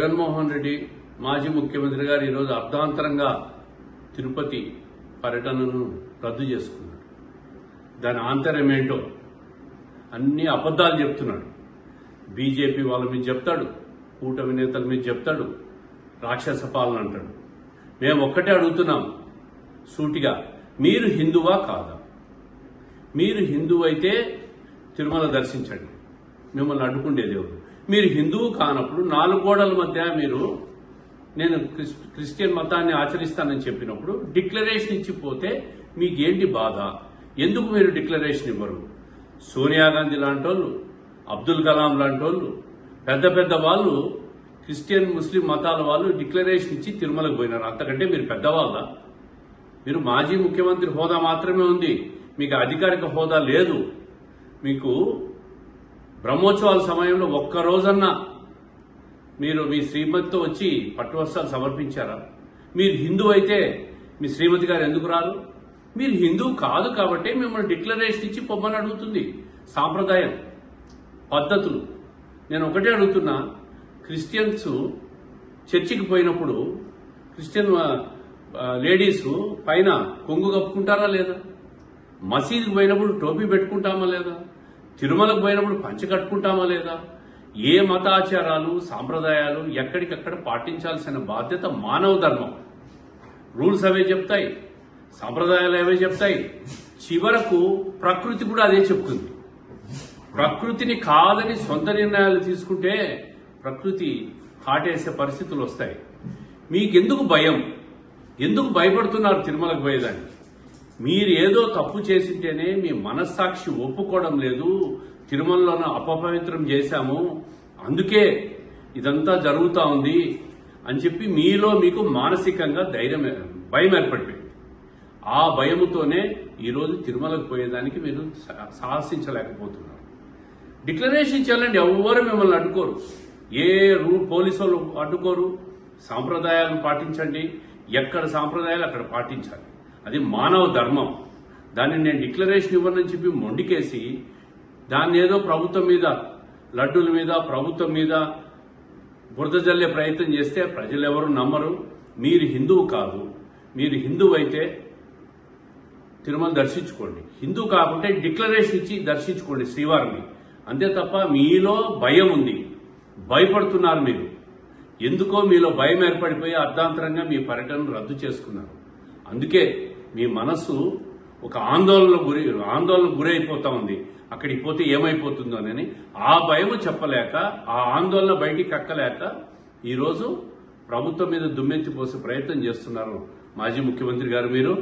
జగన్మోహన్ రెడ్డి మాజీ ముఖ్యమంత్రి గారు ఈరోజు అర్ధాంతరంగా తిరుపతి పర్యటనను రద్దు చేసుకున్నాడు. దాని ఆంతర్యం ఏంటో అన్ని అబద్ధాలు చెప్తున్నాడు. బీజేపీ వాళ్ళ మీద చెప్తాడు, కూటమి నేతల మీద చెప్తాడు, రాక్షస పాలన అంటాడు. మేము ఒక్కటే అడుగుతున్నాం సూటిగా, మీరు హిందువా కాదా? మీరు హిందువు అయితే తిరుమల దర్శించండి, మిమ్మల్ని అడ్డుకుండేది ఎవరు? మీరు హిందువు కానప్పుడు 4 గోడల మధ్య మీరు నేను క్రిస్టియన్ మతాన్ని ఆచరిస్తానని చెప్పినప్పుడు డిక్లరేషన్ ఇచ్చిపోతే మీకేంటి బాధ? ఎందుకు మీరు డిక్లరేషన్ ఇవ్వరు? సోనియా గాంధీ లాంటి వాళ్ళు, అబ్దుల్ కలాం లాంటి వాళ్ళు, పెద్ద పెద్ద వాళ్ళు, క్రిస్టియన్ ముస్లిం మతాల వాళ్ళు డిక్లరేషన్ ఇచ్చి తిరుమలకు పోయినారు. అంతకంటే మీరు పెద్దవాళ్ళ? మీరు మాజీ ముఖ్యమంత్రి హోదా మాత్రమే ఉంది, మీకు అధికారిక హోదా లేదు. మీకు బ్రహ్మోత్సవాల సమయంలో ఒక్కరోజన్నా మీరు మీ శ్రీమతితో వచ్చి పట్టు వస్త్రాలు సమర్పించారా? మీరు హిందువు అయితే మీ శ్రీమతి గారు ఎందుకు రారు? మీరు హిందువు కాదు కాబట్టి మిమ్మల్ని డిక్లరేషన్ ఇచ్చి పొమ్మని అడుగుతుంది సాంప్రదాయం, పద్ధతులు. నేను ఒకటే అడుగుతున్నా, క్రిస్టియన్స్ చర్చికి పోయినప్పుడు క్రిస్టియన్ లేడీస్ పైన కొంగు కప్పుకుంటారా లేదా? మసీదుకి పోయినప్పుడు టోపీ పెట్టుకుంటామా లేదా? తిరుమలకు పోయినప్పుడు పంచె కట్టుకుంటామా లేదా? ఏ మతాచారాలు సాంప్రదాయాలు ఎక్కడికక్కడ పాటించాల్సిన బాధ్యత మానవ ధర్మం. రూల్స్ అవే చెప్తాయి, సాంప్రదాయాలు అవే చెప్తాయి. చివరకు ప్రకృతి కూడా అదే చెప్తుంది. ప్రకృతిని కాదని సొంత నిర్ణయాలు తీసుకుంటే ప్రకృతి కాటేసే పరిస్థితులు వస్తాయి. మీకెందుకు భయం? ఎందుకు భయపడుతున్నారు తిరుమలకు పోయేదానికి? మీరు ఏదో తప్పు చేసింటేనే మీ మనస్సాక్షి ఒప్పుకోవడం లేదు, తిరుమలలోనే అపవిత్రం చేశాము, అందుకే ఇదంతా జరుగుతూ ఉంది అని చెప్పి మీలో మీకు మానసికంగా భయం ఏర్పడిపోయింది. ఆ భయముతోనే ఈరోజు తిరుమలకు పోయేదానికి మీరు సాహసించలేకపోతున్నారు. డిక్లరేషన్ ఇచ్చాలండి, ఎవ్వరు మిమ్మల్ని అడ్డుకోరు, ఏ పోలీసు వాళ్ళు అడ్డుకోరు. సాంప్రదాయాలను పాటించండి, ఎక్కడ సాంప్రదాయాలు అక్కడ పాటించాలి, అది మానవ ధర్మం. దాన్ని నేను డిక్లరేషన్ ఇవ్వనని చెప్పి మొండికేసి దాన్ని ఏదో ప్రభుత్వం మీద, లడ్డూల మీద, ప్రభుత్వం మీద బురద జల్లే ప్రయత్నం చేస్తే ప్రజలు ఎవరు నమ్మరు. మీరు హిందువు కాదు, మీరు హిందువు అయితే తిరుమల దర్శించుకోండి, హిందువు కాకుంటే డిక్లరేషన్ ఇచ్చి దర్శించుకోండి శ్రీవారిని. అంతే తప్ప మీలో భయం ఉంది, భయపడుతున్నారు. మీరు ఎందుకో మీలో భయం ఏర్పడిపోయి అర్ధాంతరంగా మీ పర్యటనను రద్దు చేసుకున్నారు. అందుకే మీ మనస్సు ఒక ఆందోళనకు గురైపోతా ఉంది. అక్కడికి పోతే ఏమైపోతుందోనని ఆ భయం చెప్పలేక, ఆ ఆందోళన బయటికి కక్కలేక ఈరోజు ప్రభుత్వం మీద దుమ్మెత్తి పోసే ప్రయత్నం చేస్తున్నారు మాజీ ముఖ్యమంత్రి గారు మీరు.